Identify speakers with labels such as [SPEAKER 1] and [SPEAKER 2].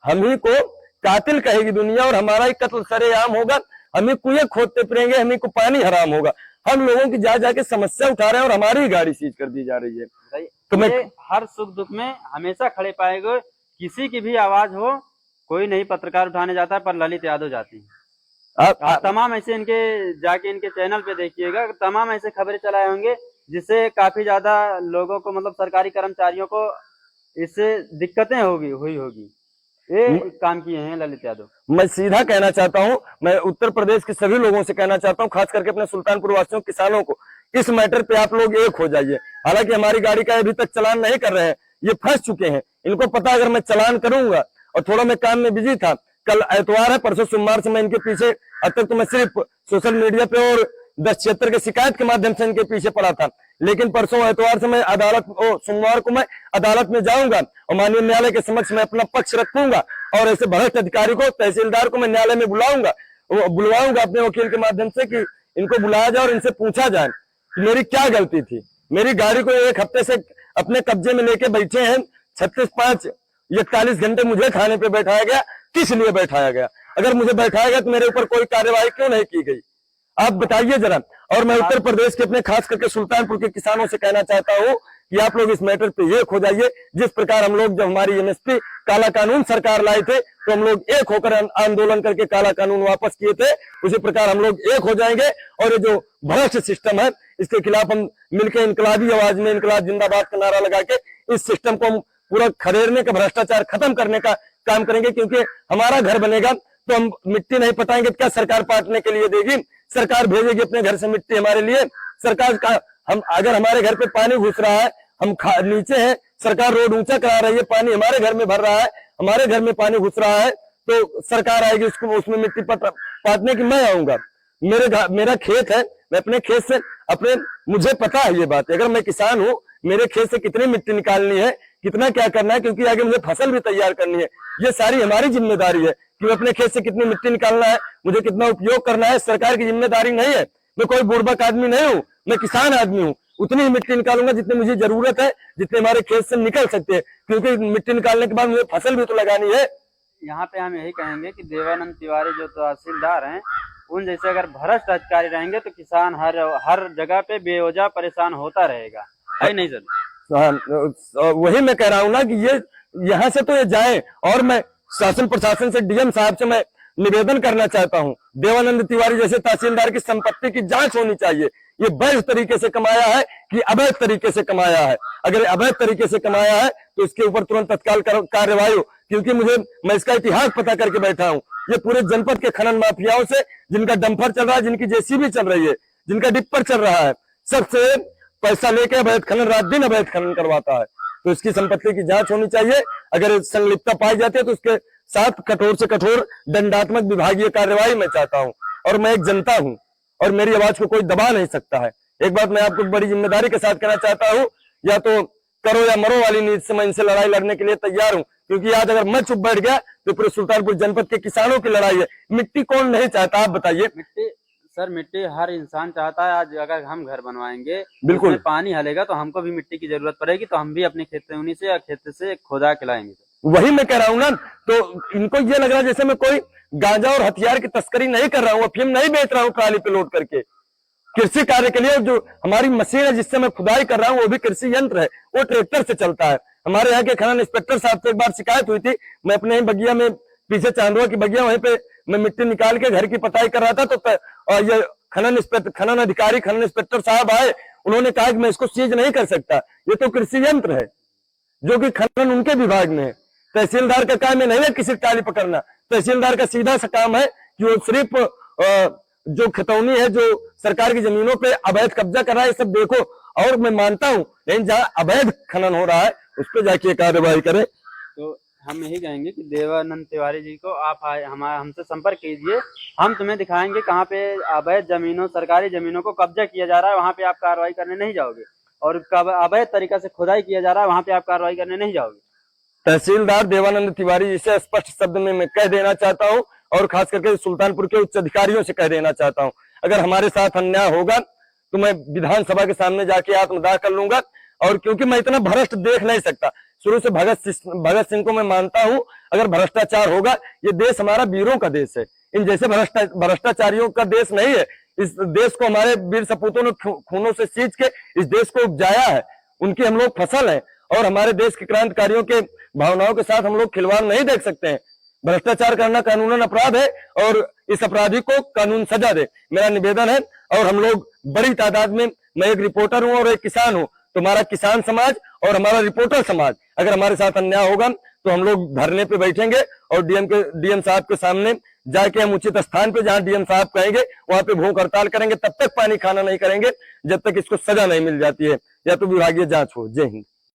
[SPEAKER 1] हम ही को कातिल कहेगी दुनिया और हमारा ही कत्ल सरेआम होगा। हम ही कुएं खोदते फिरेंगे, हम ही को पानी हराम होगा। हम लोगों की जा जाके समस्या उठा रहे हैं और हमारी ही गाड़ी सीज कर दी जा रही है।
[SPEAKER 2] तो मैं हर सुख दुख में हमेशा खड़े पाएंगे। किसी की भी आवाज हो, कोई नहीं पत्रकार उठाने जाता है, पर ललित यादव जाती है। तमाम ऐसे इनके जाके इनके चैनल पे देखिएगा, तमाम ऐसे खबरें चलाए होंगे जिससे काफी ज्यादा लोगों को, मतलब सरकारी कर्मचारियों को इससे दिक्कतें हुई होगी। ये काम किए हैं ललित यादव।
[SPEAKER 1] मैं सीधा कहना चाहता हूं, मैं उत्तर प्रदेश के सभी लोगों से कहना चाहता हूं, खास करके अपने सुल्तानपुर वासियों किसानों को, इस मैटर पे आप लोग एक हो जाइए। हालांकि हमारी गाड़ी का अभी तक चलान नहीं कर रहे हैं, ये फंस चुके हैं। इनको पता अगर मैं चलान करूंगा, और थोड़ा मैं काम में बिजी था, कल एतवार है, परसों सोमवार से मैं इनके पीछे, अब तक तो मैं सिर्फ सोशल मीडिया पे और 10 क्षेत्र के शिकायत के माध्यम से इनके पीछे पड़ा था। लेकिन परसों एतवार से मैं अदालत, सोमवार को मैं अदालत में जाऊंगा और माननीय न्यायालय के समक्ष मैं अपना पक्ष रखूंगा और ऐसे भ्रष्ट अधिकारी को, तहसीलदार को मैं न्यायालय में बुलवाऊंगा अपने वकील के माध्यम से कि इनको बुलाया जाए और इनसे पूछा जाए कि मेरी क्या गलती थी। मेरी गाड़ी को 1 हफ्ते से अपने कब्जे में लेके बैठे हैं। 36-5-41 घंटे मुझे थाने पे बैठाया गया। किस लिए बैठाया गया? अगर मुझे बैठाया गया तो मेरे ऊपर कोई कार्यवाही क्यों नहीं की गई, आप बताइए जरा। और मैं उत्तर प्रदेश के अपने खास करके सुल्तानपुर के किसानों से कहना चाहता हूं कि आप लोग इस मैटर पे एक हो जाइए। जिस प्रकार हम लोग, जब हमारी एमएसपी काला कानून सरकार लाए थे, तो हम लोग एक होकर आंदोलन करके काला कानून वापस किए थे, उसी प्रकार हम लोग एक हो जाएंगे। और ये जो भ्रष्ट सिस्टम है, इसके खिलाफ हम मिलकर इनकलाबी आवाज में इनकलाब जिंदाबाद का नारा लगा के इस सिस्टम को हम पूरा खदेड़ने का, भ्रष्टाचार खत्म करने का काम करेंगे। क्योंकि हमारा घर बनेगा तो हम मिट्टी नहीं पटाएंगे, क्या सरकार पाटने के लिए देगी? सरकार भेजेगी अपने घर से मिट्टी हमारे लिए। सरकार का, हम अगर हमारे घर पे पानी घुस रहा है, हम नीचे हैं, सरकार रोड ऊंचा करा रही है, पानी हमारे घर में भर रहा है, हमारे घर में पानी घुस रहा है, तो सरकार आएगी उसको, उसमें मिट्टी पाटने की मैं आऊंगा। मेरा खेत है, मैं अपने खेत से अपने, मुझे पता है ये बात। अगर मैं किसान हूँ, मेरे खेत से कितनी मिट्टी निकालनी है, कितना क्या करना है, क्योंकि आगे मुझे फसल भी तैयार करनी है। ये सारी हमारी जिम्मेदारी है कि मैं अपने खेत से कितनी मिट्टी निकालना है, मुझे कितना उपयोग करना है। सरकार की जिम्मेदारी नहीं है। मैं कोई बुड़बक आदमी नहीं हूँ, मैं किसान आदमी हूँ। उतनी ही मिट्टी निकालूंगा जितनी मुझे जरूरत है, जितने हमारे खेत से निकल सकते हैं, क्योंकि मिट्टी निकालने के बाद मुझे फसल भी तो लगानी है।
[SPEAKER 2] यहाँ पे हम यही कहेंगे कि देवानंद तिवारी जो तहसीलदार हैं, उन जैसे अगर भ्रष्ट अधिकारी रहेंगे तो किसान हर जगह पे बेवजह परेशान होता रहेगा, है नहीं सर?
[SPEAKER 1] वही मैं कह रहा हूँ ना कि ये यहाँ से तो ये जाए। और मैं शासन प्रशासन से, डीएम साहब से मैं निवेदन करना चाहता हूँ, देवानंद तिवारी जैसे तहसीलदार की संपत्ति की जांच होनी चाहिए। ये वैध तरीके से कमाया है कि अवैध तरीके से कमाया है? अगर अवैध तरीके से कमाया है तो इसके ऊपर तुरंत तत्काल कार्यवाही हो। क्योंकि मैं इसका इतिहास पता करके बैठा हूँ। ये पूरे जनपद के खनन माफियाओं से, जिनका डंपर चल रहा है, जिनकी जेसीबी चल रही है, जिनका डिप्पर चल रहा है, सबसे पैसा लेके अवैध खनन, रात दिन अवैध खनन करवाता है। तो इसकी संपत्ति की जांच होनी चाहिए। अगर संलिप्तता पाई जाती है तो उसके साथ कठोर से कठोर दंडात्मक विभागीय कार्यवाही मैं चाहता हूं। और मैं एक जनता हूं और मेरी आवाज को कोई दबा नहीं सकता है। एक बात मैं आपको बड़ी जिम्मेदारी के साथ कहना चाहता हूं, या तो करो या मरो वाली नीति से मैं इनसे लड़ाई लड़ने के लिए तैयार हूं। क्योंकि आज अगर मैं चुप बैठ गया तो पूरे सुल्तानपुर जनपद के किसानों की लड़ाई है। मिट्टी कौन नहीं चाहता, आप बताइए।
[SPEAKER 2] मिट्टी हर इंसान चाहता है। आज अगर हम घर बनवाएंगे,
[SPEAKER 1] बिल्कुल
[SPEAKER 2] पानी हलेगा तो हमको भी मिट्टी की जरूरत पड़ेगी, तो हम भी अपने खेत से, उन्हीं से या खेत से खोदा के लाएंगे।
[SPEAKER 1] वही मैं कह रहा हूँ ना। तो इनको ये लग रहा है जैसे मैं कोई गांजा और हथियार की तस्करी नहीं कर रहा हूँ, अफीम नहीं बेच रहा हूँ ट्राली पे लोड करके। कृषि कार्य के लिए जो हमारी मशीन है जिससे मैं खुदाई कर रहा हूँ, वो भी कृषि यंत्र है, वो ट्रैक्टर से चलता है। हमारे यहाँ के खनन इंस्पेक्टर साहब से एक बार शिकायत हुई थी। मैं अपने ही बगिया में, पीछे चांदुआ की बगिया, वहीं पे मैं मिट्टी निकाल के घर की पताई कर रहा था। तो ये खनन अधिकारी, खनन इंस्पेक्टर साहब आए, उन्होंने कहा कि मैं इसको सीज नहीं कर सकता, ये तो कृषि यंत्र है, जो कि खनन उनके विभाग में है। तहसीलदार का काम नहीं है किसी टाली पकड़ना। तहसीलदार का सीधा सा काम है कि वो सिर्फ जो खतौनी है, जो सरकार की जमीनों पे अवैध कब्जा कर रहा है, ये सब देखो। और मैं मानता हूं, लेकिन जहाँ अवैध खनन हो रहा है उस पर जाके कार्रवाई करें।
[SPEAKER 2] तो हम यही कहेंगे कि देवानंद तिवारी जी को आप हमसे संपर्क कीजिए, हम तुम्हें दिखाएंगे कहाँ पे अवैध जमीनों, सरकारी जमीनों को कब्जा किया जा रहा है, वहाँ पे आप कार्रवाई करने नहीं जाओगे। और अवैध तरीका से खुदाई किया जा रहा है, वहाँ पे आप कार्रवाई करने नहीं जाओगे।
[SPEAKER 1] तहसीलदार देवानंद तिवारी जी से स्पष्ट शब्द में मैं कह देना चाहता हूं, और खास करके सुल्तानपुर के उच्च अधिकारियों से कह देना चाहता हूं, अगर हमारे साथ अन्याय होगा तो मैं विधानसभा के सामने जाके आत्मदाह कर लूंगा। और क्योंकि मैं इतना भ्रष्ट देख नहीं सकता, शुरू से भगत सिंह को मैं मानता हूं। अगर भ्रष्टाचार होगा, ये देश हमारा वीरों का देश है, इन जैसे भ्रष्टाचारियों का देश नहीं है। इस देश को हमारे वीर सपूतों ने खूनों से सींच के इस देश को उपजाया है, उनकी हम लोग फसल हैं, और हमारे देश के क्रांतिकारियों के भावनाओं के साथ हम लोग खिलवाड़ नहीं देख सकते हैं। भ्रष्टाचार करना कानूनन अपराध है और इस अपराधी को कानून सजा दे, मेरा निवेदन है। और हम लोग बड़ी तादाद में, मैं एक रिपोर्टर हूं और एक किसान हूं, तो हमारा किसान समाज और हमारा रिपोर्टर समाज अगर हमारे साथ अन्याय होगा तो हम लोग धरने पे बैठेंगे और डीएम साहब के सामने जाके हम उचित स्थान पे, जहां डीएम साहब कहेंगे वहां पे भूख हड़ताल करेंगे। तब तक पानी खाना नहीं करेंगे जब तक इसको सजा नहीं मिल जाती है या तो विभागीय जांच हो। जय हिंद।